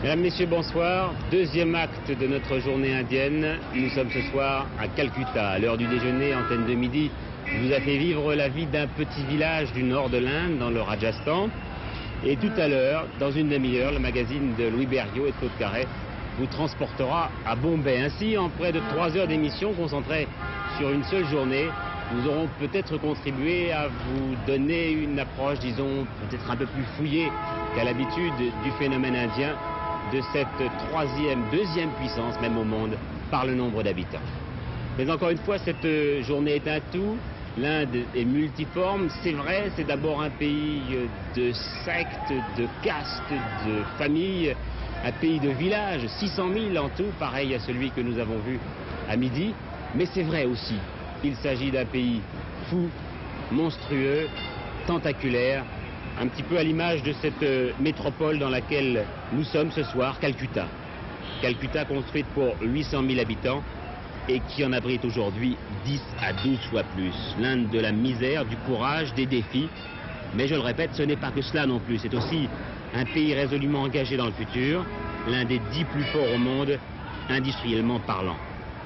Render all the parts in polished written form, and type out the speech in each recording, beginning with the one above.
Mesdames, Messieurs, bonsoir. Deuxième acte de notre journée indienne. Nous sommes ce soir à Calcutta. À l'heure du déjeuner, Antenne de Midi vous a fait vivre la vie d'un petit village du nord de l'Inde, dans le Rajasthan. Et tout à l'heure, dans une demi-heure, le magazine de Louis Berriot et Claude Carré vous transportera à Bombay. Ainsi, en près de 3 heures d'émission concentrée sur une seule journée, nous aurons peut-être contribué à vous donner une approche, disons, peut-être un peu plus fouillée qu'à l'habitude du phénomène indien, de cette deuxième puissance même au monde par le nombre d'habitants. Mais encore une fois, cette journée est un tout. L'Inde est multiforme, c'est vrai, c'est d'abord un pays de sectes, de castes, de familles, un pays de villages, 600 000 en tout, pareil à celui que nous avons vu à midi. Mais c'est vrai aussi, il s'agit d'un pays fou, monstrueux, tentaculaire, un petit peu à l'image de cette métropole dans laquelle nous sommes ce soir, Calcutta. Calcutta construite pour 800 000 habitants et qui en abrite aujourd'hui 10 à 12 fois plus. L'Inde de la misère, du courage, des défis. Mais je le répète, ce n'est pas que cela non plus. C'est aussi un pays résolument engagé dans le futur, l'un des 10 plus forts au monde, industriellement parlant.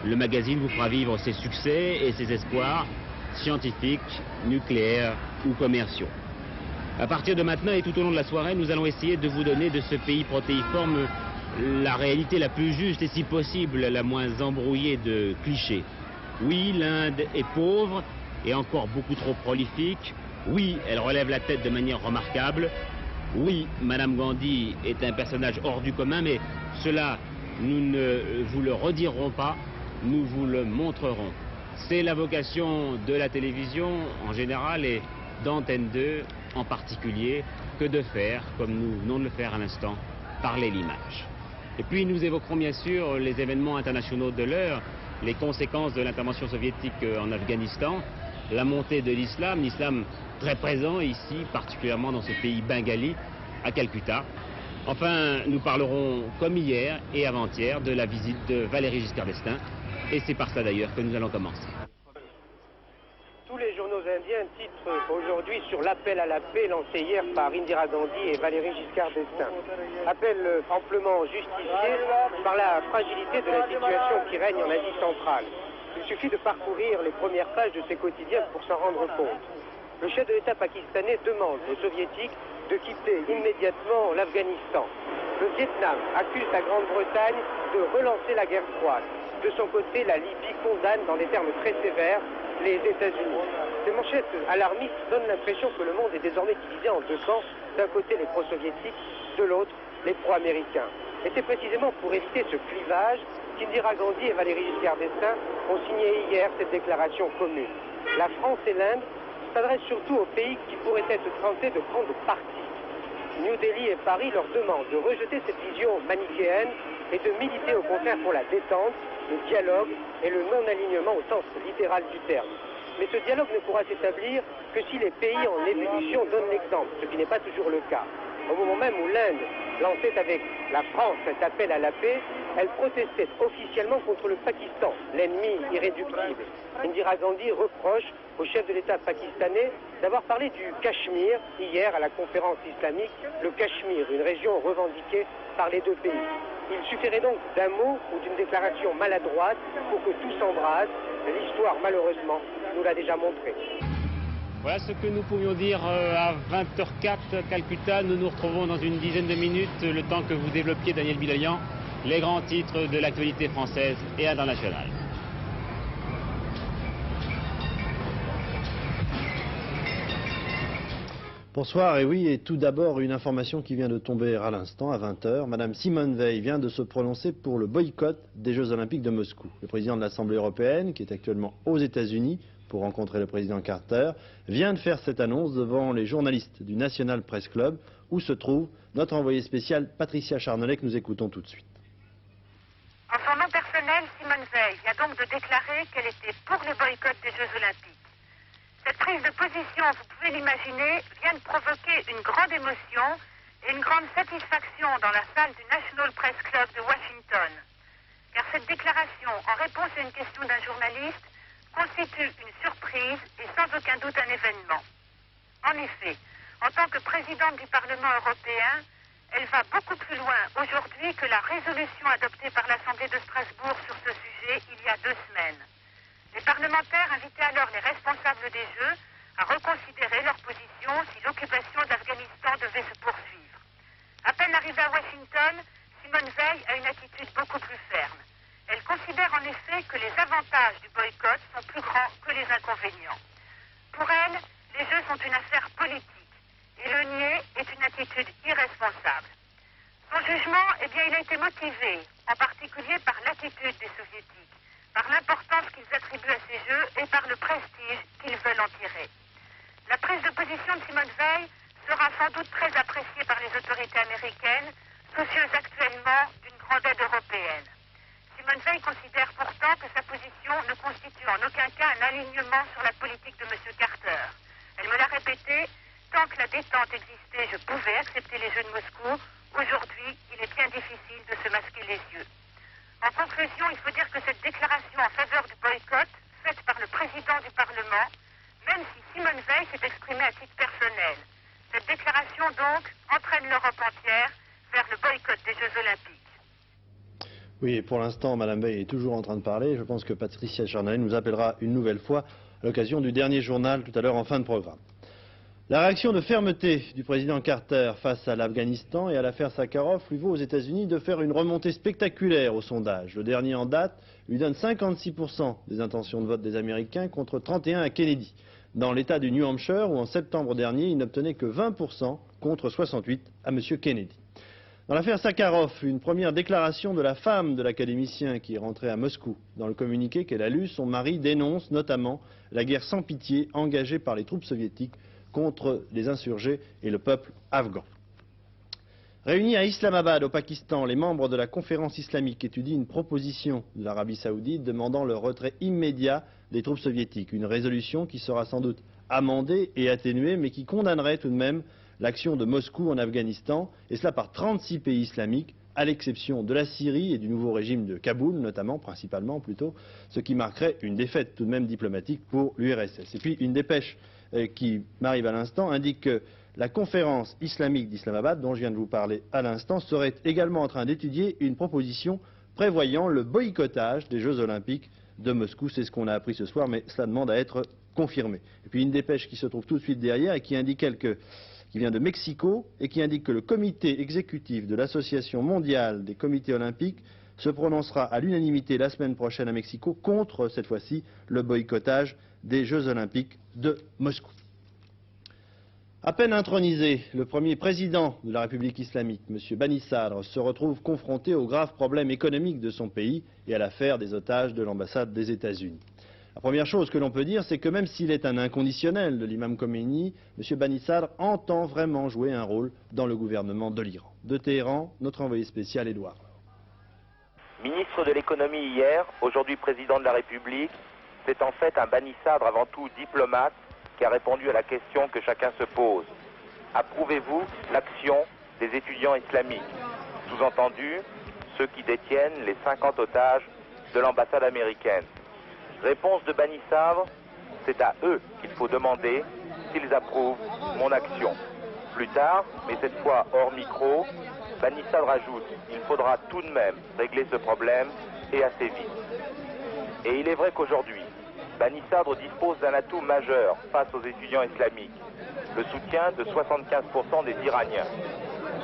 Le magazine vous fera vivre ses succès et ses espoirs scientifiques, nucléaires ou commerciaux. À partir de maintenant et tout au long de la soirée, nous allons essayer de vous donner de ce pays protéiforme la réalité la plus juste et si possible la moins embrouillée de clichés. Oui, l'Inde est pauvre et encore beaucoup trop prolifique. Oui, elle relève la tête de manière remarquable. Oui, Madame Gandhi est un personnage hors du commun, mais cela, nous ne vous le redirons pas, nous vous le montrerons. C'est la vocation de la télévision en général et d'Antenne 2 en particulier, que de faire, comme nous venons de le faire à l'instant, parler l'image. Et puis nous évoquerons bien sûr les événements internationaux de l'heure, les conséquences de l'intervention soviétique en Afghanistan, la montée de l'islam très présent ici, particulièrement dans ce pays bengali, à Calcutta. Enfin, nous parlerons, comme hier et avant-hier, de la visite de Valéry Giscard d'Estaing, et c'est par ça d'ailleurs que nous allons commencer. Tous les journaux indiens titrent aujourd'hui sur l'appel à la paix lancé hier par Indira Gandhi et Valéry Giscard d'Estaing. Appel amplement justifié par la fragilité de la situation qui règne en Asie centrale. Il suffit de parcourir les premières pages de ces quotidiens pour s'en rendre compte. Le chef de l'État pakistanais demande aux soviétiques de quitter immédiatement l'Afghanistan. Le Vietnam accuse la Grande-Bretagne de relancer la guerre froide. De son côté, la Libye condamne dans des termes très sévères les États-Unis. Ces manchettes alarmistes donnent l'impression que le monde est désormais divisé en deux camps. D'un côté, les pro-soviétiques, de l'autre, les pro-américains. Et c'est précisément pour éviter ce clivage qu'Indira Gandhi et Valéry Giscard d'Estaing ont signé hier cette déclaration commune. La France et l'Inde s'adressent surtout aux pays qui pourraient être tentés de prendre parti. New Delhi et Paris leur demandent de rejeter cette vision manichéenne et de militer au contraire pour la détente, le dialogue et le non-alignement au sens littéral du terme. Mais ce dialogue ne pourra s'établir que si les pays en ébullition donnent l'exemple, ce qui n'est pas toujours le cas. Au moment même où l'Inde lançait avec la France cet appel à la paix, elle protestait officiellement contre le Pakistan, l'ennemi irréductible. Indira Gandhi reproche au chef de l'État pakistanais d'avoir parlé du Cachemire hier à la conférence islamique, le Cachemire, une région revendiquée par les deux pays. Il suffirait donc d'un mot ou d'une déclaration maladroite pour que tout s'embrase. L'histoire, malheureusement, nous l'a déjà montré. Voilà ce que nous pouvions dire à 20h04 Calcutta. Nous nous retrouvons dans une dizaine de minutes, le temps que vous développiez, Daniel Bilalian, les grands titres de l'actualité française et internationale. Bonsoir, et oui, et tout d'abord une information qui vient de tomber à l'instant, à 20h. Madame Simone Veil vient de se prononcer pour le boycott des Jeux Olympiques de Moscou. Le président de l'Assemblée européenne, qui est actuellement aux États-Unis pour rencontrer le président Carter, vient de faire cette annonce devant les journalistes du National Press Club, où se trouve notre envoyée spéciale Patricia Charnelet, que nous écoutons tout de suite. En son nom personnel, Simone Veil vient donc de déclarer qu'elle était pour le boycott des Jeux Olympiques. Cette prise de position, vous pouvez l'imaginer, vient de provoquer une grande émotion et une grande satisfaction dans la salle du National Press Club de Washington. Car cette déclaration, en réponse à une question d'un journaliste, constitue une surprise et sans aucun doute un événement. En effet, en tant que présidente du Parlement européen, Elle va beaucoup plus loin aujourd'hui que la résolution adoptée par l'Assemblée de Strasbourg sur ce sujet il y a 2 semaines. Les parlementaires invitaient alors les responsables des Jeux à reconsidérer leur position si l'occupation d'Afghanistan devait se poursuivre. À peine arrivée à Washington, Simone Veil a une attitude beaucoup plus ferme. Elle considère en effet que les avantages du boycott sont plus grands que les inconvénients. Pour elle, les Jeux sont une affaire politique et le nier est une attitude irresponsable. Son jugement, il a été motivé, en particulier par l'attitude des soviétiques, par l'importance qu'ils attribuent à ces Jeux et par le prestige qu'ils veulent en tirer. La prise de position de Simone Veil sera sans doute très appréciée par les autorités américaines, soucieuses actuellement d'une grande aide européenne. Simone Veil considère pourtant que sa position ne constitue en aucun cas un alignement sur la politique de M. Carter. Elle me l'a répété, tant que la détente existait, je pouvais accepter les Jeux de Moscou. Aujourd'hui, il est bien difficile de se masquer les yeux. En conclusion, il faut dire que cette déclaration en faveur du boycott, faite par le président du Parlement, même si Simone Veil s'est exprimée à titre personnel, cette déclaration donc entraîne l'Europe entière vers le boycott des Jeux Olympiques. Oui, et pour l'instant, Mme Veil est toujours en train de parler. Je pense que Patricia Charnay nous appellera une nouvelle fois à l'occasion du dernier journal tout à l'heure en fin de programme. La réaction de fermeté du président Carter face à l'Afghanistan et à l'affaire Sakharov lui vaut aux États-Unis de faire une remontée spectaculaire au sondage. Le dernier en date lui donne 56% des intentions de vote des Américains contre 31% à Kennedy. Dans l'État du New Hampshire, où en septembre dernier, il n'obtenait que 20% contre 68% à M. Kennedy. Dans l'affaire Sakharov, une première déclaration de la femme de l'académicien qui est rentrée à Moscou. Dans le communiqué qu'elle a lu, son mari dénonce notamment la guerre sans pitié engagée par les troupes soviétiques contre les insurgés et le peuple afghan. Réunis à Islamabad, au Pakistan, les membres de la conférence islamique étudient une proposition de l'Arabie saoudite demandant le retrait immédiat des troupes soviétiques. Une résolution qui sera sans doute amendée et atténuée, mais qui condamnerait tout de même l'action de Moscou en Afghanistan, et cela par 36 pays islamiques, à l'exception de la Syrie et du nouveau régime de Kaboul, notamment, principalement plutôt, ce qui marquerait une défaite tout de même diplomatique pour l'URSS. Et puis une dépêche qui m'arrive à l'instant indique que la conférence islamique d'Islamabad, dont je viens de vous parler à l'instant, serait également en train d'étudier une proposition prévoyant le boycottage des Jeux Olympiques de Moscou. C'est ce qu'on a appris ce soir, mais cela demande à être confirmé. Et puis une dépêche qui se trouve tout de suite derrière et qui indique qui vient de Mexico et qui indique que le comité exécutif de l'Association mondiale des comités olympiques se prononcera à l'unanimité la semaine prochaine à Mexico contre, cette fois-ci, le boycottage des Jeux Olympiques de Moscou. À peine intronisé, le premier président de la République islamique, M. Bani Sadr, se retrouve confronté aux graves problèmes économiques de son pays et à l'affaire des otages de l'ambassade des États-Unis. La première chose que l'on peut dire, c'est que même s'il est un inconditionnel de l'imam Khomeini, M. Bani Sadr entend vraiment jouer un rôle dans le gouvernement de l'Iran. De Téhéran, notre envoyé spécial Édouard. Ministre de l'économie hier, aujourd'hui président de la République, c'est en fait un Bani Sadr avant tout diplomate qui a répondu à la question que chacun se pose. Approuvez-vous l'action des étudiants islamiques? Sous-entendu, ceux qui détiennent les 50 otages de l'ambassade américaine. Réponse de Bani Sadr, c'est à eux qu'il faut demander s'ils approuvent mon action. Plus tard, mais cette fois hors micro, Bani Sadr ajoute, il faudra tout de même régler ce problème et assez vite. Et il est vrai qu'aujourd'hui, Bani Sadr dispose d'un atout majeur face aux étudiants islamiques, le soutien de 75% des Iraniens.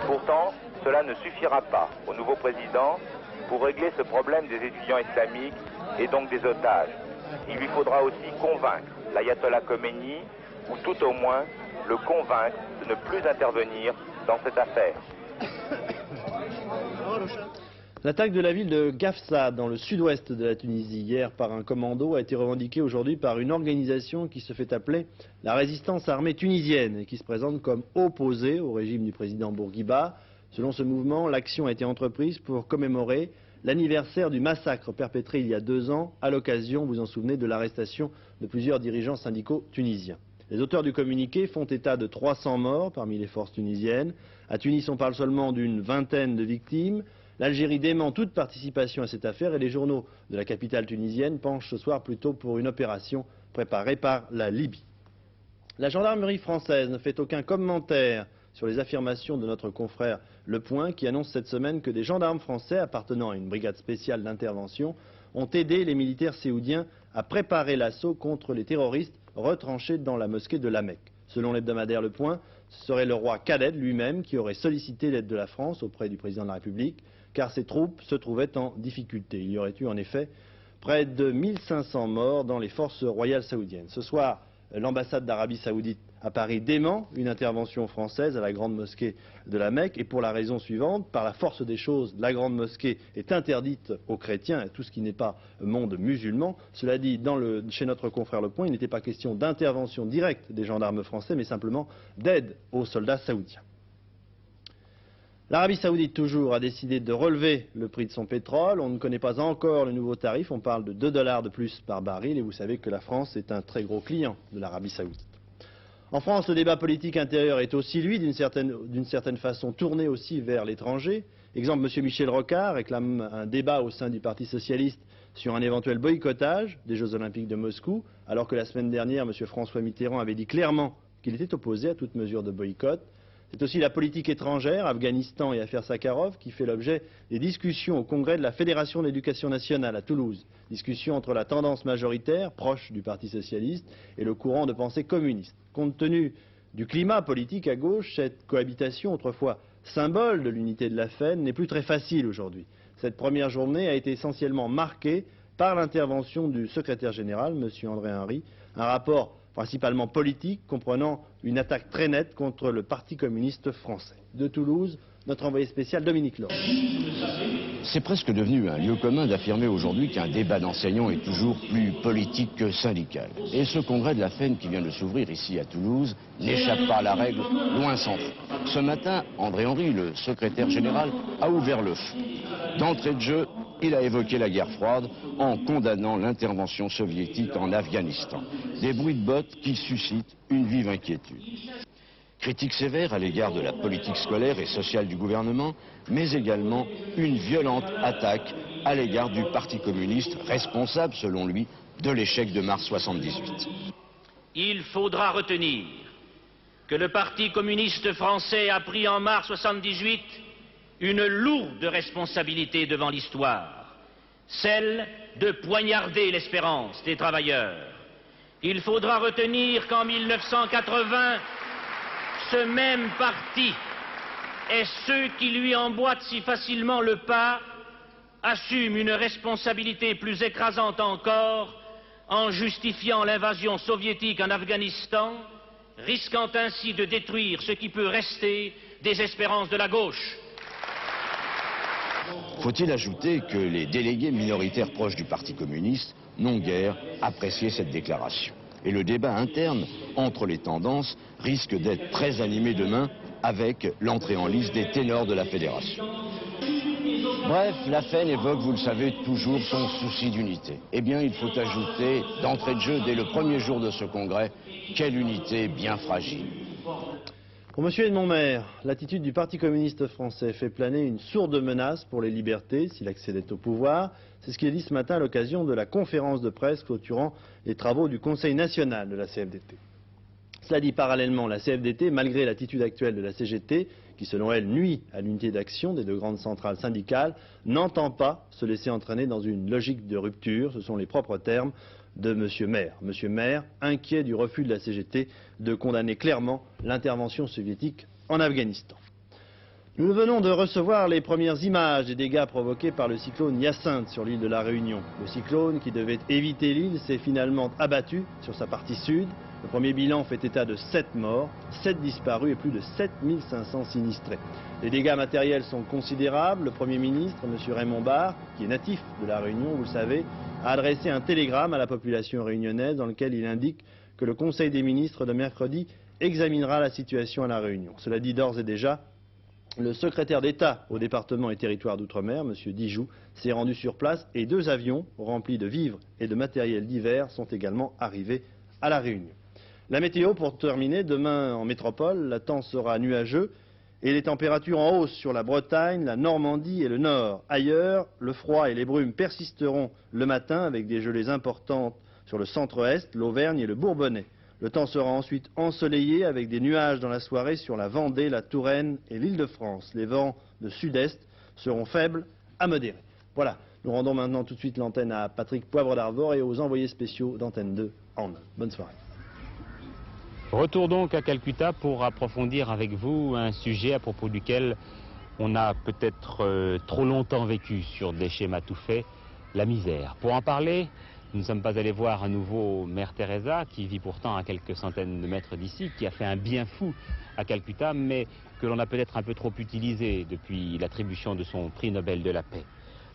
Pourtant, cela ne suffira pas au nouveau président pour régler ce problème des étudiants islamiques et donc des otages. Il lui faudra aussi convaincre l'ayatollah Khomeini, ou tout au moins le convaincre de ne plus intervenir dans cette affaire. L'attaque de la ville de Gafsa, dans le sud-ouest de la Tunisie, hier par un commando, a été revendiquée aujourd'hui par une organisation qui se fait appeler la résistance armée tunisienne et qui se présente comme opposée au régime du président Bourguiba. Selon ce mouvement, l'action a été entreprise pour commémorer l'anniversaire du massacre perpétré il y a 2 ans à l'occasion, vous en souvenez, de l'arrestation de plusieurs dirigeants syndicaux tunisiens. Les auteurs du communiqué font état de 300 morts parmi les forces tunisiennes. À Tunis, on parle seulement d'une vingtaine de victimes. L'Algérie dément toute participation à cette affaire et les journaux de la capitale tunisienne penchent ce soir plutôt pour une opération préparée par la Libye. La gendarmerie française ne fait aucun commentaire sur les affirmations de notre confrère Le Point, qui annonce cette semaine que des gendarmes français appartenant à une brigade spéciale d'intervention ont aidé les militaires saoudiens à préparer l'assaut contre les terroristes retranchés dans la mosquée de La Mecque. Selon l'hebdomadaire Le Point, ce serait le roi Khaled lui-même qui aurait sollicité l'aide de la France auprès du président de la République, car ses troupes se trouvaient en difficulté. Il y aurait eu en effet près de 1500 morts dans les forces royales saoudiennes. Ce soir, l'ambassade d'Arabie Saoudite à Paris dément une intervention française à la grande mosquée de la Mecque, et pour la raison suivante: par la force des choses, la grande mosquée est interdite aux chrétiens et tout ce qui n'est pas monde musulman. Cela dit, chez notre confrère Le Point, il n'était pas question d'intervention directe des gendarmes français, mais simplement d'aide aux soldats saoudiens. L'Arabie Saoudite, toujours, a décidé de relever le prix de son pétrole. On ne connaît pas encore le nouveau tarif, on parle de 2 $ de plus par baril, et vous savez que la France est un très gros client de l'Arabie Saoudite. En France, le débat politique intérieur est aussi, lui, d'une certaine façon, tourné aussi vers l'étranger. Exemple, M. Michel Rocard réclame un débat au sein du Parti socialiste sur un éventuel boycottage des Jeux Olympiques de Moscou, alors que la semaine dernière, M. François Mitterrand avait dit clairement qu'il était opposé à toute mesure de boycott. C'est aussi la politique étrangère, Afghanistan et affaire Sakharov, qui fait l'objet des discussions au congrès de la Fédération d'éducation nationale à Toulouse. Discussions entre la tendance majoritaire, proche du Parti socialiste, et le courant de pensée communiste. Compte tenu du climat politique à gauche, cette cohabitation, autrefois symbole de l'unité de la FEN, n'est plus très facile aujourd'hui. Cette première journée a été essentiellement marquée par l'intervention du secrétaire général, M. André Henry, un rapport principalement politique, comprenant une attaque très nette contre le Parti communiste français. De Toulouse, notre envoyé spécial Dominique Laure. C'est presque devenu un lieu commun d'affirmer aujourd'hui qu'un débat d'enseignants est toujours plus politique que syndical. Et ce congrès de la FEN qui vient de s'ouvrir ici à Toulouse n'échappe pas à la règle, loin s'en faut. Ce matin, André Henry, le secrétaire général, a ouvert le feu. D'entrée de jeu, il a évoqué la guerre froide en condamnant l'intervention soviétique en Afghanistan. Des bruits de bottes qui suscitent une vive inquiétude. Critique sévère à l'égard de la politique scolaire et sociale du gouvernement, mais également une violente attaque à l'égard du Parti communiste, responsable, selon lui, de l'échec de mars 78. Il faudra retenir que le Parti communiste français a pris en mars 78 une lourde responsabilité devant l'histoire, celle de poignarder l'espérance des travailleurs. Il faudra retenir qu'en 1980, ce même parti et ceux qui lui emboîtent si facilement le pas assument une responsabilité plus écrasante encore en justifiant l'invasion soviétique en Afghanistan, risquant ainsi de détruire ce qui peut rester des espérances de la gauche. Faut-il ajouter que les délégués minoritaires proches du Parti communiste n'ont guère apprécié cette déclaration. Et le débat interne entre les tendances risque d'être très animé demain avec l'entrée en lice des ténors de la fédération. Bref, la FEN évoque, vous le savez, toujours son souci d'unité. Eh bien, il faut ajouter, d'entrée de jeu, dès le premier jour de ce congrès, quelle unité bien fragile. Pour M. Edmond-Maire, l'attitude du Parti communiste français fait planer une sourde menace pour les libertés s'il accédait au pouvoir. C'est ce qu'il a dit ce matin à l'occasion de la conférence de presse clôturant les travaux du Conseil national de la CFDT. Cela dit, parallèlement, la CFDT, malgré l'attitude actuelle de la CGT, qui selon elle nuit à l'unité d'action des deux grandes centrales syndicales, n'entend pas se laisser entraîner dans une logique de rupture. Ce sont les propres termes de M. Maire. M. Maire, inquiet du refus de la CGT de condamner clairement l'intervention soviétique en Afghanistan. Nous venons de recevoir les premières images des dégâts provoqués par le cyclone Hyacinthe sur l'île de la Réunion. Le cyclone, qui devait éviter l'île, s'est finalement abattu sur sa partie sud. Le premier bilan fait état de 7 morts, 7 disparus et plus de 7500 sinistrés. Les dégâts matériels sont considérables. Le Premier ministre, M. Raymond Barre, qui est natif de la Réunion, vous le savez, a adressé un télégramme à la population réunionnaise dans lequel il indique que le Conseil des ministres de mercredi examinera la situation à la Réunion. Cela dit, d'ores et déjà, le secrétaire d'État au département et territoire d'outre-mer, M. Dijoux, s'est rendu sur place et 2 avions remplis de vivres et de matériel divers sont également arrivés à la Réunion. La météo, pour terminer, demain en métropole, le temps sera nuageux et les températures en hausse sur la Bretagne, la Normandie et le Nord. Ailleurs, le froid et les brumes persisteront le matin avec des gelées importantes sur le centre-est, l'Auvergne et le Bourbonnais. Le temps sera ensuite ensoleillé avec des nuages dans la soirée sur la Vendée, la Touraine et l'Île-de-France. Les vents de sud-est seront faibles à modérés. Voilà, nous rendons maintenant tout de suite l'antenne à Patrick Poivre d'Arvor et aux envoyés spéciaux d'Antenne 2 en Inde. Bonne soirée. Retour donc à Calcutta pour approfondir avec vous un sujet à propos duquel on a peut-être trop longtemps vécu sur des schémas tout faits, la misère. Pour en parler, nous ne sommes pas allés voir à nouveau Mère Teresa, qui vit pourtant à quelques centaines de mètres d'ici, qui a fait un bien fou à Calcutta, mais que l'on a peut-être un peu trop utilisé depuis l'attribution de son prix Nobel de la paix.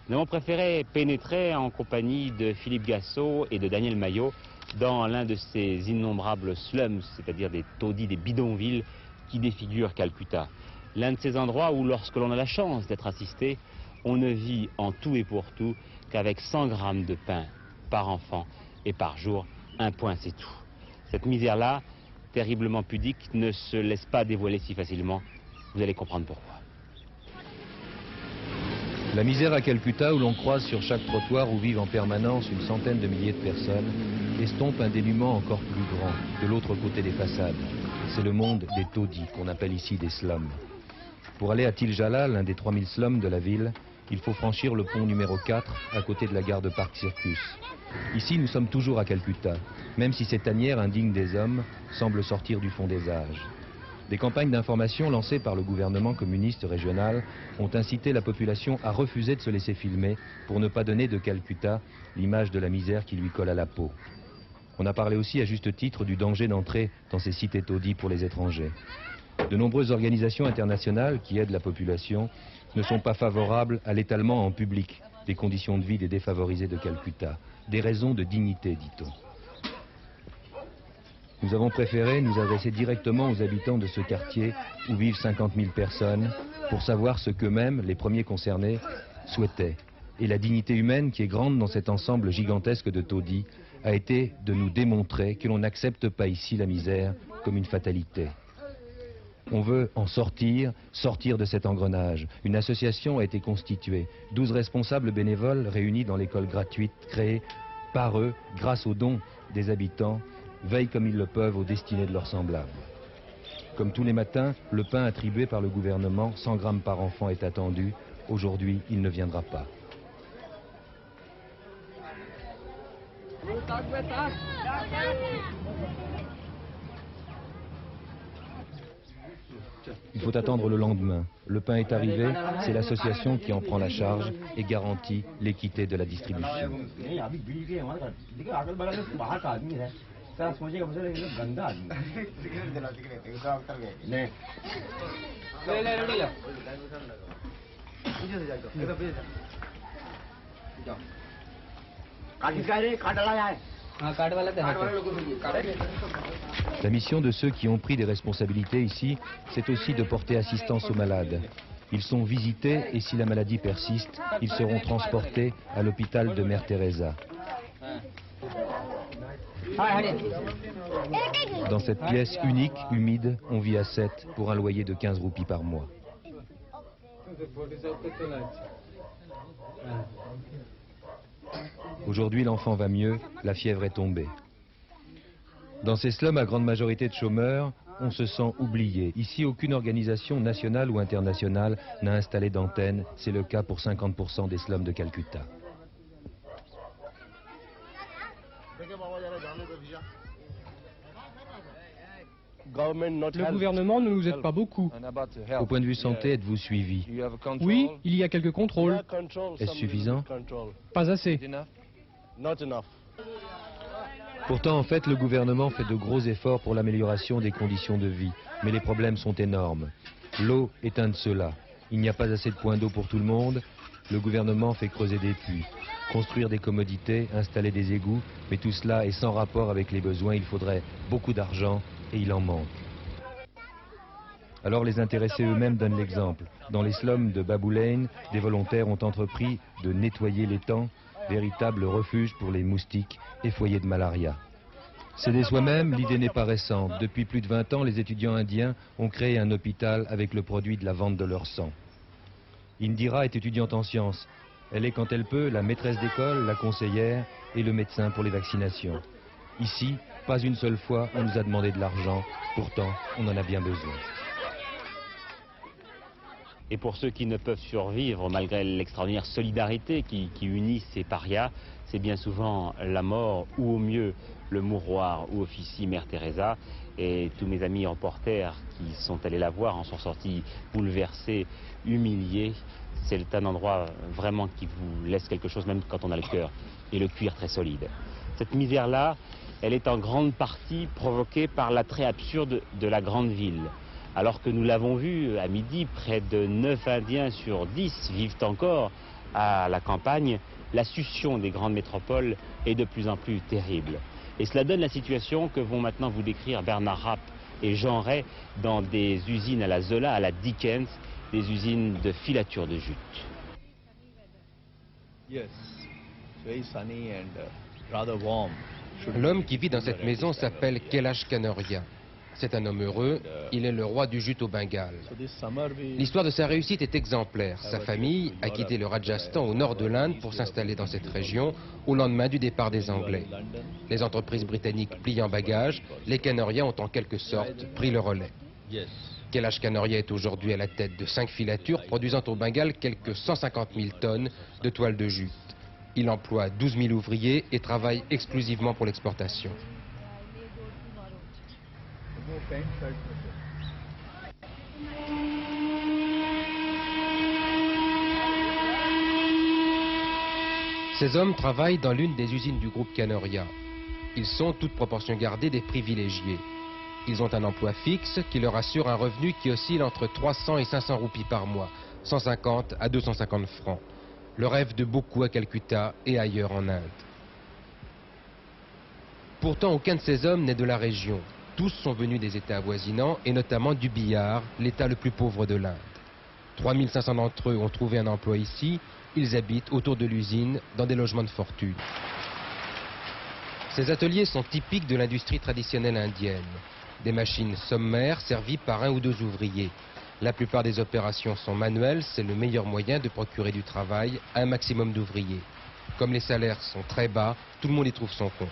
Nous avons préféré pénétrer en compagnie de Philippe Gassot et de Daniel Maillot dans l'un de ces innombrables slums, c'est-à-dire des taudis, des bidonvilles qui défigurent Calcutta. L'un de ces endroits où, lorsque l'on a la chance d'être assisté, on ne vit en tout et pour tout qu'avec 100 grammes de pain par enfant et par jour, un point c'est tout. Cette misère-là, terriblement pudique, ne se laisse pas dévoiler si facilement. Vous allez comprendre pourquoi. La misère à Calcutta, où l'on croise sur chaque trottoir où vivent en permanence une centaine de milliers de personnes, estompe un dénuement encore plus grand, de l'autre côté des façades. C'est le monde des taudis, qu'on appelle ici des slums. Pour aller à Tiljala, l'un des 3000 slums de la ville, il faut franchir le pont numéro 4, à côté de la gare de Park Circus. Ici, nous sommes toujours à Calcutta, même si cette tanière indigne des hommes semble sortir du fond des âges. Des campagnes d'information lancées par le gouvernement communiste régional ont incité la population à refuser de se laisser filmer pour ne pas donner de Calcutta l'image de la misère qui lui colle à la peau. On a parlé aussi à juste titre du danger d'entrer dans ces cités taudis pour les étrangers. De nombreuses organisations internationales qui aident la population ne sont pas favorables à l'étalement en public des conditions de vie des défavorisés de Calcutta. Des raisons de dignité, dit-on. Nous avons préféré nous adresser directement aux habitants de ce quartier où vivent 50 000 personnes pour savoir ce qu'eux-mêmes, les premiers concernés, souhaitaient. Et la dignité humaine qui est grande dans cet ensemble gigantesque de taudis a été de nous démontrer que l'on n'accepte pas ici la misère comme une fatalité. On veut en sortir de cet engrenage. Une association a été constituée. 12 responsables bénévoles réunis dans l'école gratuite créée par eux, grâce aux dons des habitants, veillent comme ils le peuvent aux destinées de leurs semblables. Comme tous les matins, le pain attribué par le gouvernement, 100 grammes par enfant, est attendu. Aujourd'hui, il ne viendra pas. Il faut attendre le lendemain. Le pain est arrivé, c'est l'association qui en prend la charge et garantit l'équité de la distribution. La mission de ceux qui ont pris des responsabilités ici, c'est aussi de porter assistance aux malades. Ils sont visités et si la maladie persiste, ils seront transportés à l'hôpital de Mère Teresa. Dans cette pièce unique, humide, on vit à 7 pour un loyer de 15 roupies par mois. Aujourd'hui, l'enfant va mieux, la fièvre est tombée. Dans ces slums à grande majorité de chômeurs, on se sent oublié. Ici, aucune organisation nationale ou internationale n'a installé d'antenne. C'est le cas pour 50% des slums de Calcutta. Le gouvernement ne nous aide pas beaucoup. Au point de vue santé, êtes-vous suivi? Oui, il y a quelques contrôles. Est-ce suffisant? Pas assez. Pourtant, en fait, le gouvernement fait de gros efforts pour l'amélioration des conditions de vie. Mais les problèmes sont énormes. L'eau est un de ceux-là. Il n'y a pas assez de points d'eau pour tout le monde. Le gouvernement fait creuser des puits, construire des commodités, installer des égouts. Mais tout cela est sans rapport avec les besoins. Il faudrait beaucoup d'argent et il en manque. Alors les intéressés eux-mêmes donnent l'exemple. Dans les slums de Babou Lane, des volontaires ont entrepris de nettoyer l'étang, véritable refuge pour les moustiques et foyer de malaria. S'aider soi-même, l'idée n'est pas récente. Depuis plus de 20 ans, les étudiants indiens ont créé un hôpital avec le produit de la vente de leur sang. Indira est étudiante en sciences. Elle est, quand elle peut, la maîtresse d'école, la conseillère et le médecin pour les vaccinations. Ici, pas une seule fois on nous a demandé de l'argent, pourtant on en a bien besoin. Et pour ceux qui ne peuvent survivre, malgré l'extraordinaire solidarité qui unit ces parias, c'est bien souvent la mort ou au mieux le mouroir où officie Mère Teresa. Et tous mes amis reporters qui sont allés la voir en sont sortis bouleversés, humiliés. C'est un endroit vraiment qui vous laisse quelque chose, même quand on a le cœur et le cuir très solide. Cette misère-là, elle est en grande partie provoquée par l'attrait absurde de la grande ville. Alors que nous l'avons vu à midi, près de 9 Indiens sur 10 vivent encore à la campagne, la succion des grandes métropoles est de plus en plus terrible. Et cela donne la situation que vont maintenant vous décrire Bernard Rapp et Jean Ray dans des usines à la Zola, à la Dickens, des usines de filature de jute. L'homme qui vit dans cette maison s'appelle Kailash Kanoria. C'est un homme heureux, il est le roi du jute au Bengale. L'histoire de sa réussite est exemplaire. Sa famille a quitté le Rajasthan au nord de l'Inde pour s'installer dans cette région au lendemain du départ des Anglais. Les entreprises britanniques pliant bagages, les Kanoria ont en quelque sorte pris le relais. Kailash Kanoria est aujourd'hui à la tête de 5 filatures produisant au Bengale quelques 150 000 tonnes de toile de jute. Il emploie 12 000 ouvriers et travaille exclusivement pour l'exportation. Ces hommes travaillent dans l'une des usines du groupe Kanoria. Ils sont, toute proportion gardée, des privilégiés. Ils ont un emploi fixe qui leur assure un revenu qui oscille entre 300 et 500 roupies par mois, 150 à 250 francs. Le rêve de beaucoup à Calcutta et ailleurs en Inde. Pourtant, aucun de ces hommes n'est de la région. Tous sont venus des États avoisinants et notamment du Bihar, l'État le plus pauvre de l'Inde. 3500 d'entre eux ont trouvé un emploi ici. Ils habitent autour de l'usine dans des logements de fortune. Ces ateliers sont typiques de l'industrie traditionnelle indienne. Des machines sommaires servies par 1 ou 2 ouvriers. La plupart des opérations sont manuelles, c'est le meilleur moyen de procurer du travail à un maximum d'ouvriers. Comme les salaires sont très bas, tout le monde y trouve son compte.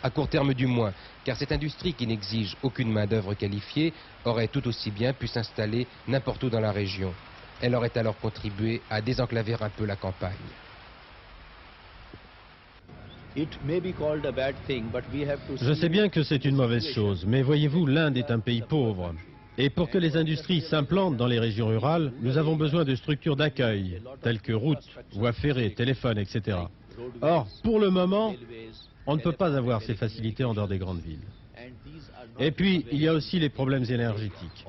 À court terme du moins, car cette industrie qui n'exige aucune main-d'œuvre qualifiée aurait tout aussi bien pu s'installer n'importe où dans la région. Elle aurait alors contribué à désenclaver un peu la campagne. Je sais bien que c'est une mauvaise chose, mais voyez-vous, l'Inde est un pays pauvre. Et pour que les industries s'implantent dans les régions rurales, nous avons besoin de structures d'accueil, telles que routes, voies ferrées, téléphones, etc. Or, pour le moment, on ne peut pas avoir ces facilités en dehors des grandes villes. Et puis, il y a aussi les problèmes énergétiques.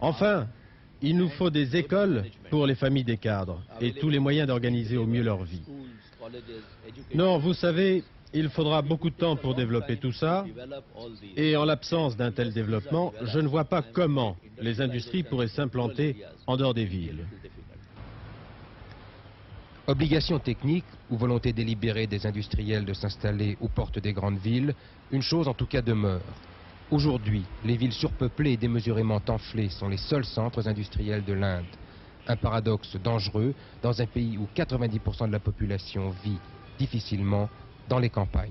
Enfin, il nous faut des écoles pour les familles des cadres et tous les moyens d'organiser au mieux leur vie. Non, vous savez, il faudra beaucoup de temps pour développer tout ça, et en l'absence d'un tel développement, je ne vois pas comment les industries pourraient s'implanter en dehors des villes. Obligation technique ou volonté délibérée des industriels de s'installer aux portes des grandes villes, une chose en tout cas demeure. Aujourd'hui, les villes surpeuplées et démesurément enflées sont les seuls centres industriels de l'Inde. Un paradoxe dangereux dans un pays où 90% de la population vit difficilement dans les campagnes.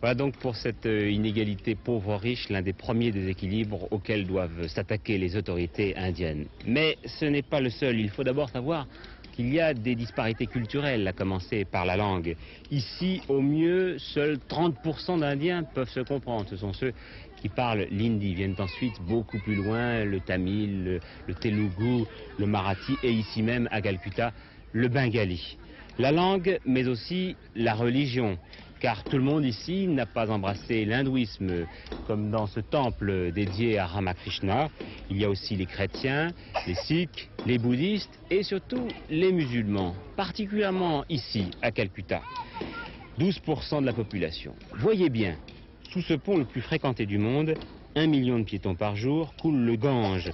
Voilà donc pour cette inégalité pauvre-riche, l'un des premiers déséquilibres auxquels doivent s'attaquer les autorités indiennes. Mais ce n'est pas le seul. Il faut d'abord savoir qu'il y a des disparités culturelles, à commencer par la langue. Ici, au mieux, seuls 30% d'Indiens peuvent se comprendre. Ce sont ceux qui parlent l'hindi. Viennent ensuite beaucoup plus loin le tamil, le telugu, le marathi et ici même à Calcutta, le bengali. La langue, mais aussi la religion. Car tout le monde ici n'a pas embrassé l'hindouisme, comme dans ce temple dédié à Ramakrishna. Il y a aussi les chrétiens, les sikhs, les bouddhistes et surtout les musulmans, particulièrement ici, à Calcutta. 12% de la population. Voyez bien, sous ce pont le plus fréquenté du monde, 1 million de piétons par jour, coule le Gange,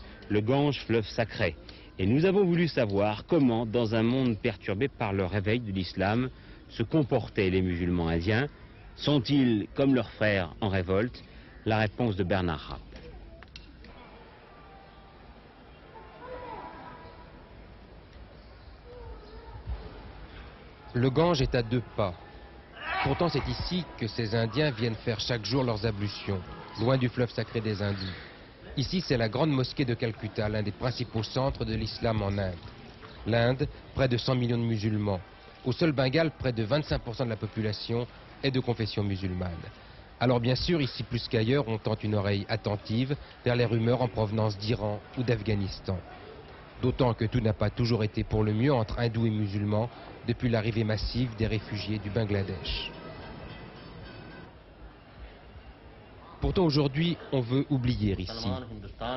fleuve sacré. Et nous avons voulu savoir comment, dans un monde perturbé par le réveil de l'islam, se comportaient les musulmans indiens. Sont-ils comme leurs frères en révolte? La réponse de Bernard Rapp. Le Gange est à 2 pas. Pourtant, c'est ici que ces Indiens viennent faire chaque jour leurs ablutions, loin du fleuve sacré des hindous. Ici, c'est la grande mosquée de Calcutta, l'un des principaux centres de l'islam en Inde. L'Inde, près de 100 millions de musulmans. Au seul Bengale, près de 25% de la population est de confession musulmane. Alors bien sûr, ici plus qu'ailleurs, on tend une oreille attentive vers les rumeurs en provenance d'Iran ou d'Afghanistan. D'autant que tout n'a pas toujours été pour le mieux entre hindous et musulmans depuis l'arrivée massive des réfugiés du Bangladesh. Pourtant aujourd'hui, on veut oublier ici.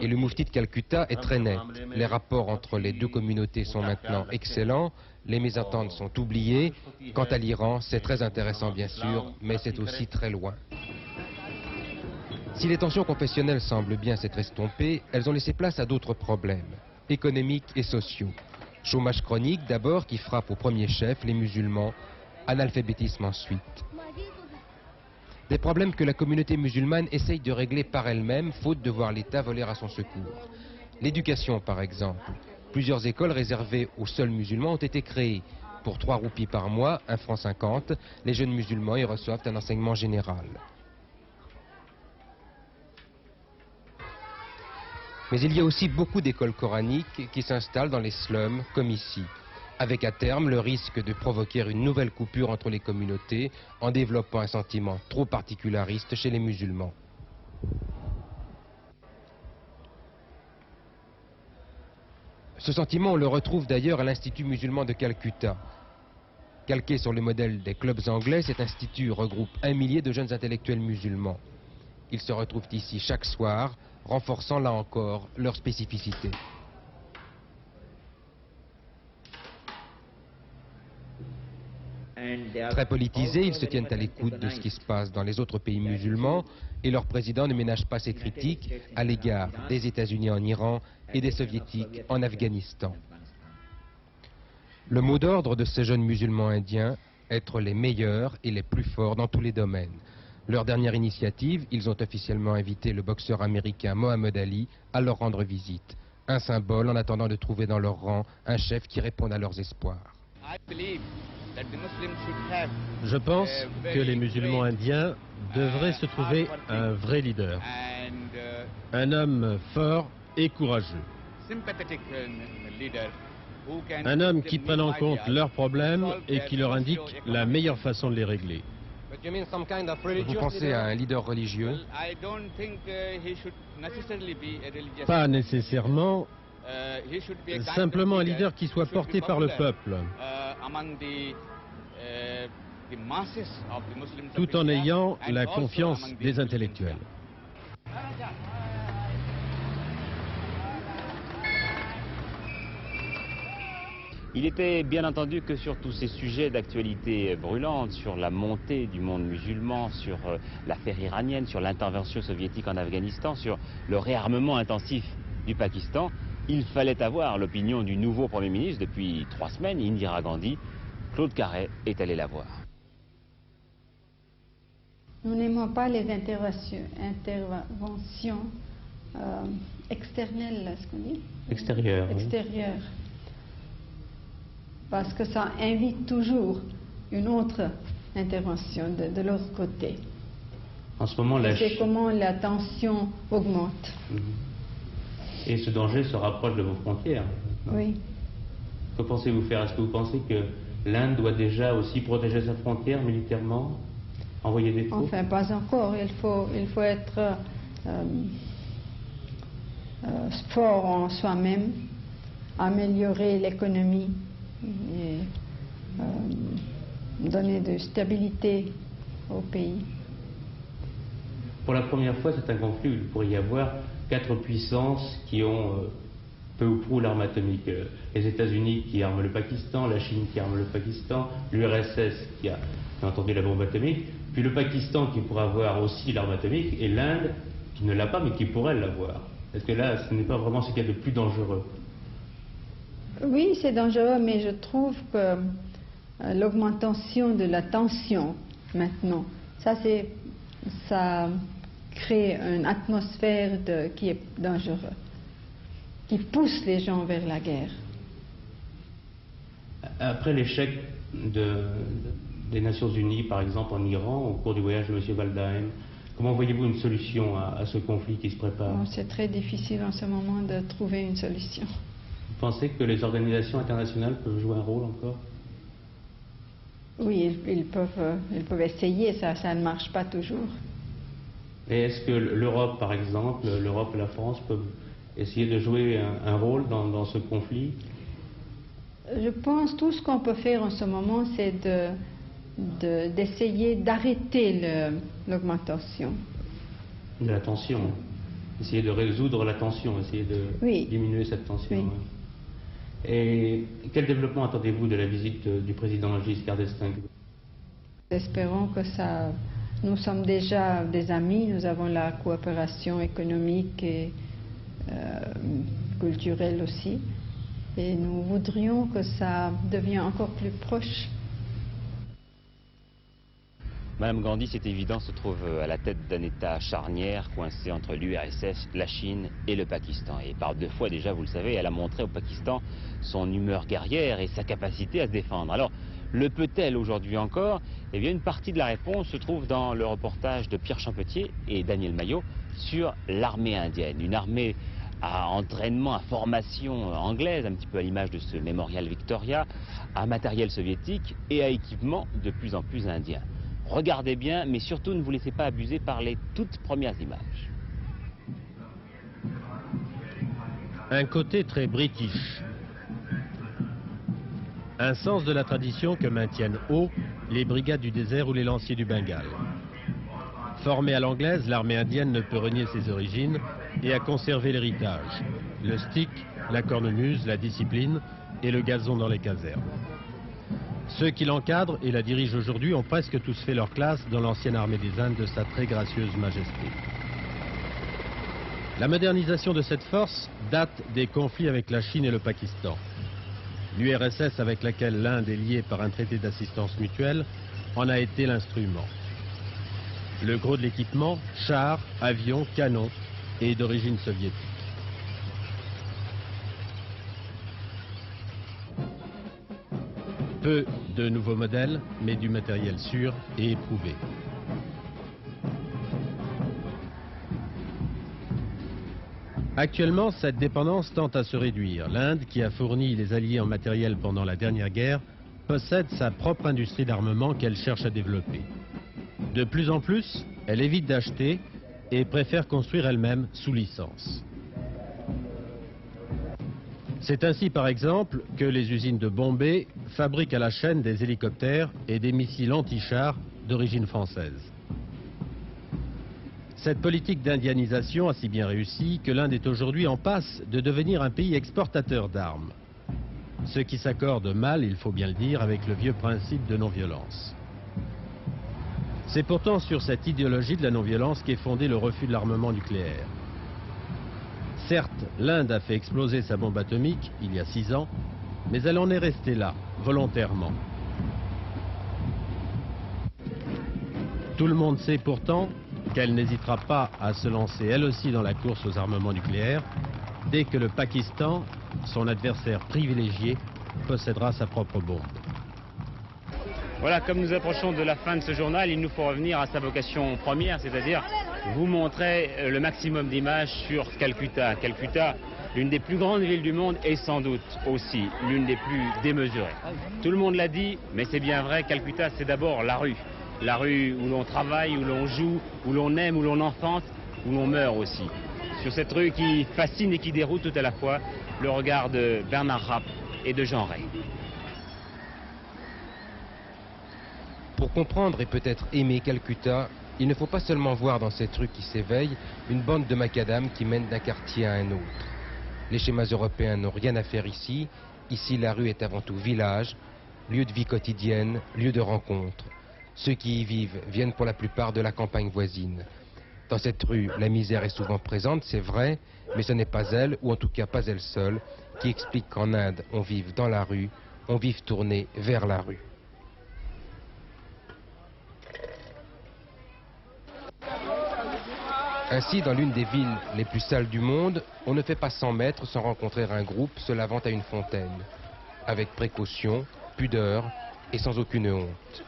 Et le Mufti de Calcutta est très net. Les rapports entre les deux communautés sont maintenant excellents, les mésententes sont oubliées. Quant à l'Iran, c'est très intéressant bien sûr, mais c'est aussi très loin. Si les tensions confessionnelles semblent bien s'être estompées, elles ont laissé place à d'autres problèmes, économiques et sociaux. Chômage chronique d'abord qui frappe au premier chef les musulmans, analphabétisme ensuite. Des problèmes que la communauté musulmane essaye de régler par elle-même, faute de voir l'État voler à son secours. L'éducation par exemple. Plusieurs écoles réservées aux seuls musulmans ont été créées. Pour 3 roupies par mois, 1,50 franc, les jeunes musulmans y reçoivent un enseignement général. Mais il y a aussi beaucoup d'écoles coraniques qui s'installent dans les slums, comme ici, avec à terme le risque de provoquer une nouvelle coupure entre les communautés en développant un sentiment trop particulariste chez les musulmans. Ce sentiment, on le retrouve d'ailleurs à l'Institut musulman de Calcutta. Calqué sur le modèle des clubs anglais, cet institut regroupe 1 millier de jeunes intellectuels musulmans. Ils se retrouvent ici chaque soir, renforçant là encore leur spécificité. Très politisés, ils se tiennent à l'écoute de ce qui se passe dans les autres pays musulmans et leur président ne ménage pas ses critiques à l'égard des États-Unis en Iran et des Soviétiques en Afghanistan. Le mot d'ordre de ces jeunes musulmans indiens, être les meilleurs et les plus forts dans tous les domaines. Leur dernière initiative, ils ont officiellement invité le boxeur américain Mohamed Ali à leur rendre visite. Un symbole en attendant de trouver dans leur rang un chef qui réponde à leurs espoirs. Je pense que les musulmans indiens devraient se trouver un vrai leader, un homme fort et courageux, un homme qui prenne en compte leurs problèmes et qui leur indique la meilleure façon de les régler. Vous pensez à un leader religieux? Pas nécessairement, simplement un leader qui soit porté par le peuple, tout en ayant la confiance des intellectuels. Il était bien entendu que sur tous ces sujets d'actualité brûlante, sur la montée du monde musulman, sur l'affaire iranienne, sur l'intervention soviétique en Afghanistan, sur le réarmement intensif du Pakistan, il fallait avoir l'opinion du nouveau Premier ministre depuis 3 semaines, Indira Gandhi. Claude Carré est allé la voir. Nous n'aimons pas les interventions externelles, ce qu'on dit? Extérieures. Extérieures. Parce que ça invite toujours une autre intervention de l'autre côté. En ce moment, c'est comment la tension augmente. Et ce danger se rapproche de vos frontières. Oui. Que pensez-vous faire? Est-ce que vous pensez que l'Inde doit déjà aussi protéger sa frontière militairement? Envoyer des troupes? Enfin, pas encore. Il faut être fort en soi-même, améliorer l'économie et donner de stabilité au pays. Pour la première fois, c'est un conflit où il pourrait y avoir 4 puissances qui ont peu ou prou l'arme atomique. Les États-Unis qui arment le Pakistan, la Chine qui arme le Pakistan, l'URSS qui a entendu la bombe atomique, puis le Pakistan qui pourrait avoir aussi l'arme atomique, et l'Inde qui ne l'a pas mais qui pourrait l'avoir. Est-ce que là, ce n'est pas vraiment ce qu'il y a de plus dangereux? Oui, c'est dangereux, mais je trouve que l'augmentation de la tension maintenant, ça crée une atmosphère qui est dangereuse, qui pousse les gens vers la guerre. Après l'échec des Nations Unies, par exemple en Iran, au cours du voyage de M. Waldheim. Comment voyez-vous une solution à ce conflit qui se prépare? C'est très difficile en ce moment de trouver une solution. Vous pensez que les organisations internationales peuvent jouer un rôle encore? Oui, ils peuvent essayer, ça ne marche pas toujours. Et est-ce que l'Europe, par exemple, l'Europe et la France peuvent essayer de jouer un rôle dans ce conflit? Je pense que tout ce qu'on peut faire en ce moment, c'est d'essayer d'arrêter l'augmentation. De la tension. Essayer de résoudre la tension, essayer de diminuer cette tension. Oui. Et quel développement attendez-vous de la visite du président Giscard d'Estaing? Espérons que ça... Nous sommes déjà des amis, nous avons la coopération économique et culturelle aussi. Et nous voudrions que ça devienne encore plus proche. Madame Gandhi, c'est évident, se trouve à la tête d'un État charnière, coincé entre l'URSS, la Chine et le Pakistan. Et par 2 fois déjà, vous le savez, elle a montré au Pakistan son humeur guerrière et sa capacité à se défendre. Alors, le peut-elle aujourd'hui encore? Eh bien, une partie de la réponse se trouve dans le reportage de Pierre Champetier et Daniel Maillot sur l'armée indienne. Une armée à entraînement, à formation anglaise, un petit peu à l'image de ce mémorial Victoria, à matériel soviétique et à équipement de plus en plus indien. Regardez bien, mais surtout ne vous laissez pas abuser par les toutes premières images. Un côté très british. Un sens de la tradition que maintiennent haut les brigades du désert ou les lanciers du Bengale. Formée à l'anglaise, l'armée indienne ne peut renier ses origines et a conservé l'héritage. Le stick, la cornemuse, la discipline et le gazon dans les casernes. Ceux qui l'encadrent et la dirigent aujourd'hui ont presque tous fait leur classe dans l'ancienne armée des Indes de sa très gracieuse majesté. La modernisation de cette force date des conflits avec la Chine et le Pakistan. L'URSS, avec laquelle l'Inde est liée par un traité d'assistance mutuelle, en a été l'instrument. Le gros de l'équipement, chars, avions, canons, est d'origine soviétique. Peu de nouveaux modèles, mais du matériel sûr et éprouvé. Actuellement, cette dépendance tend à se réduire. L'Inde, qui a fourni les Alliés en matériel pendant la dernière guerre, possède sa propre industrie d'armement qu'elle cherche à développer. De plus en plus, elle évite d'acheter et préfère construire elle-même sous licence. C'est ainsi, par exemple, que les usines de Bombay fabriquent à la chaîne des hélicoptères et des missiles anti-chars d'origine française. Cette politique d'indianisation a si bien réussi que l'Inde est aujourd'hui en passe de devenir un pays exportateur d'armes. Ce qui s'accorde mal, il faut bien le dire, avec le vieux principe de non-violence. C'est pourtant sur cette idéologie de la non-violence qu'est fondé le refus de l'armement nucléaire. Certes, l'Inde a fait exploser sa bombe atomique il y a 6 ans, mais elle en est restée là, volontairement. Tout le monde sait pourtant qu'elle n'hésitera pas à se lancer elle aussi dans la course aux armements nucléaires dès que le Pakistan, son adversaire privilégié, possédera sa propre bombe. Voilà, comme nous approchons de la fin de ce journal, il nous faut revenir à sa vocation première, c'est-à-dire vous montrer le maximum d'images sur Calcutta. Calcutta, l'une des plus grandes villes du monde et sans doute aussi l'une des plus démesurées. Tout le monde l'a dit, mais c'est bien vrai, Calcutta c'est d'abord la rue. La rue où l'on travaille, où l'on joue, où l'on aime, où l'on enfante, où l'on meurt aussi. Sur cette rue qui fascine et qui déroute tout à la fois le regard de Bernard Rapp et de Jean Rey. Pour comprendre et peut-être aimer Calcutta, il ne faut pas seulement voir dans cette rue qui s'éveille une bande de macadam qui mène d'un quartier à un autre. Les schémas européens n'ont rien à faire ici. Ici, la rue est avant tout village, lieu de vie quotidienne, lieu de rencontre. Ceux qui y vivent viennent pour la plupart de la campagne voisine. Dans cette rue, la misère est souvent présente, c'est vrai, mais ce n'est pas elle, ou en tout cas pas elle seule, qui explique qu'en Inde, on vive dans la rue, on vive tourné vers la rue. Ainsi, dans l'une des villes les plus sales du monde, on ne fait pas 100 mètres sans rencontrer un groupe se lavant à une fontaine. Avec précaution, pudeur, et sans aucune honte.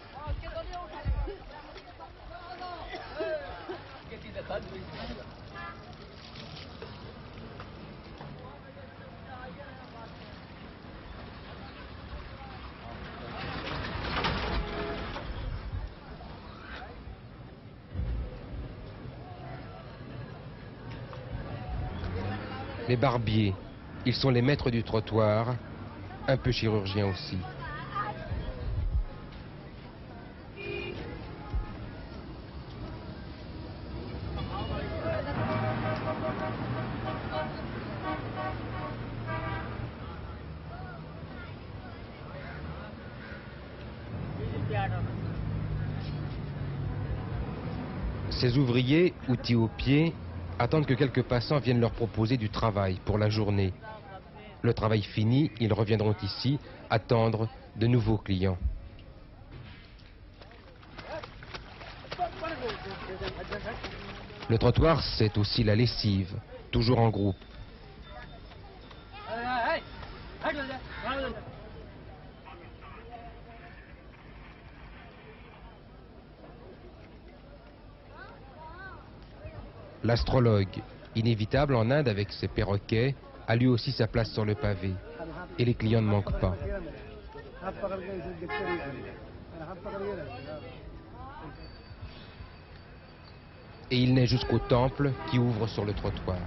Les barbiers, ils sont les maîtres du trottoir, un peu chirurgiens aussi. Ces ouvriers, outils aux pieds, attendent que quelques passants viennent leur proposer du travail pour la journée. Le travail fini, ils reviendront ici attendre de nouveaux clients. Le trottoir, c'est aussi la lessive, toujours en groupe. L'astrologue, inévitable en Inde avec ses perroquets, a lui aussi sa place sur le pavé. Et les clients ne manquent pas. Et il naît jusqu'au temple qui ouvre sur le trottoir.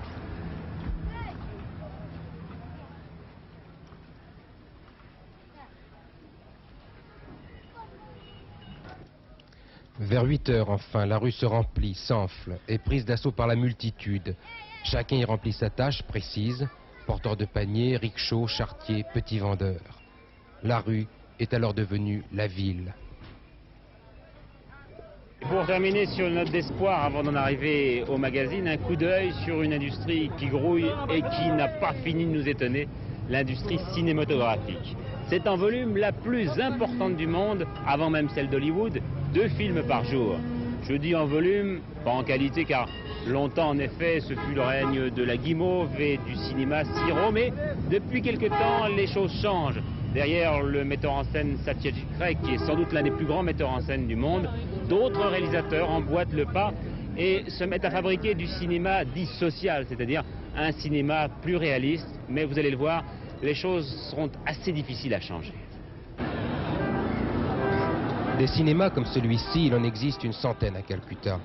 Vers 8 heures, enfin, la rue se remplit, s'enfle, est prise d'assaut par la multitude. Chacun y remplit sa tâche précise, porteur de paniers, rickshaw, charretier, petit vendeur. La rue est alors devenue la ville. Pour terminer sur une note d'espoir, avant d'en arriver au magazine, un coup d'œil sur une industrie qui grouille et qui n'a pas fini de nous étonner, l'industrie cinématographique. C'est en volume la plus importante du monde, avant même celle d'Hollywood, 2 films par jour. Je dis en volume, pas en qualité, car longtemps en effet ce fut le règne de la guimauve et du cinéma sirop, mais depuis quelque temps les choses changent. Derrière le metteur en scène Satyajit Ray, qui est sans doute l'un des plus grands metteurs en scène du monde, d'autres réalisateurs emboîtent le pas et se mettent à fabriquer du cinéma dit social, c'est-à-dire un cinéma plus réaliste, mais vous allez le voir, les choses seront assez difficiles à changer. Des cinémas comme celui-ci, il en existe une centaine à Calcutta.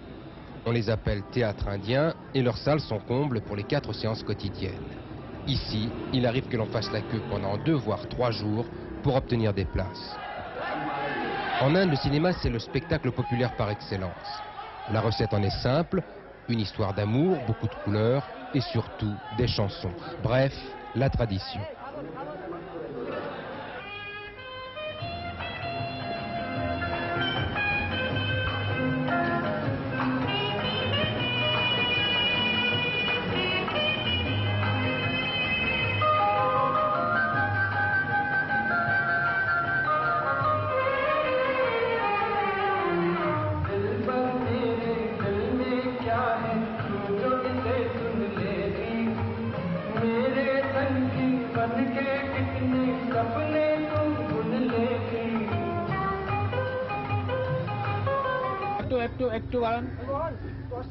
On les appelle théâtres indiens et leurs salles sont combles pour les 4 séances quotidiennes. Ici, il arrive que l'on fasse la queue pendant 2 voire 3 jours pour obtenir des places. En Inde, le cinéma, c'est le spectacle populaire par excellence. La recette en est simple, une histoire d'amour, beaucoup de couleurs et surtout des chansons. Bref, la tradition.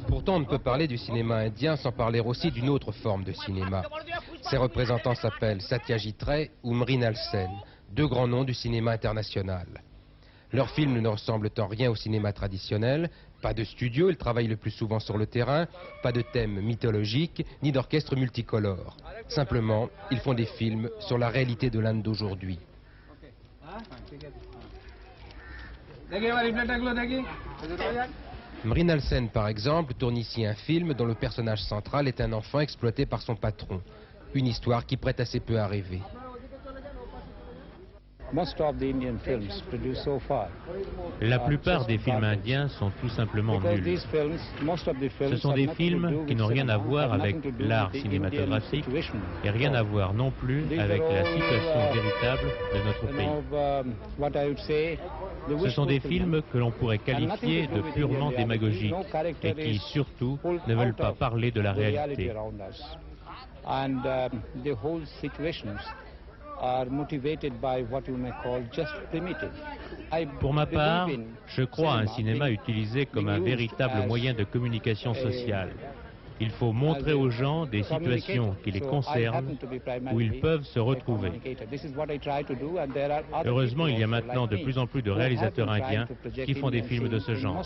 Pourtant, on ne peut parler du cinéma indien sans parler aussi d'une autre forme de cinéma. Ses représentants s'appellent Satyajit Ray ou Mrinal Sen, 2 grands noms du cinéma international. Leurs films ne ressemblent en rien au cinéma traditionnel, pas de studio, ils travaillent le plus souvent sur le terrain, pas de thème mythologique, ni d'orchestre multicolore. Simplement, ils font des films sur la réalité de l'Inde d'aujourd'hui. Mrinal Sen, par exemple, tourne ici un film dont le personnage central est un enfant exploité par son patron. Une histoire qui prête assez peu à rêver. La plupart des films indiens sont tout simplement nuls. Ce sont des films qui n'ont rien à voir avec l'art cinématographique et rien à voir non plus avec la situation véritable de notre pays. Ce sont des films que l'on pourrait qualifier de purement démagogiques et qui, surtout, ne veulent pas parler de la réalité. Pour ma part, je crois à un cinéma utilisé comme un véritable moyen de communication sociale. Il faut montrer aux gens des situations qui les concernent, où ils peuvent se retrouver. Heureusement, il y a maintenant de plus en plus de réalisateurs indiens qui font des films de ce genre.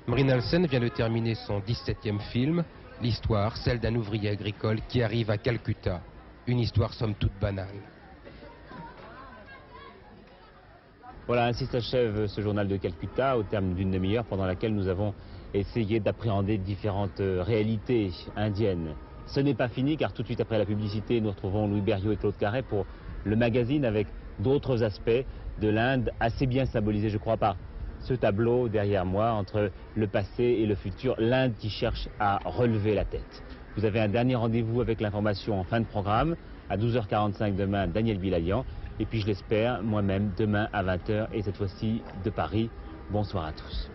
Mrinalsen vient de terminer son 17e film, l'histoire, celle d'un ouvrier agricole qui arrive à Calcutta. Une histoire somme toute banale. Voilà, ainsi s'achève ce journal de Calcutta au terme d'une demi-heure pendant laquelle nous avons essayé d'appréhender différentes réalités indiennes. Ce n'est pas fini car tout de suite après la publicité, nous retrouvons Louis Berriot et Claude Carré pour le magazine avec d'autres aspects de l'Inde assez bien symbolisés, je crois, par ce tableau derrière moi entre le passé et le futur, l'Inde qui cherche à relever la tête. Vous avez un dernier rendez-vous avec l'information en fin de programme, à 12h45 demain, Daniel Bilayan, et puis je l'espère, moi-même, demain à 20h, et cette fois-ci de Paris. Bonsoir à tous.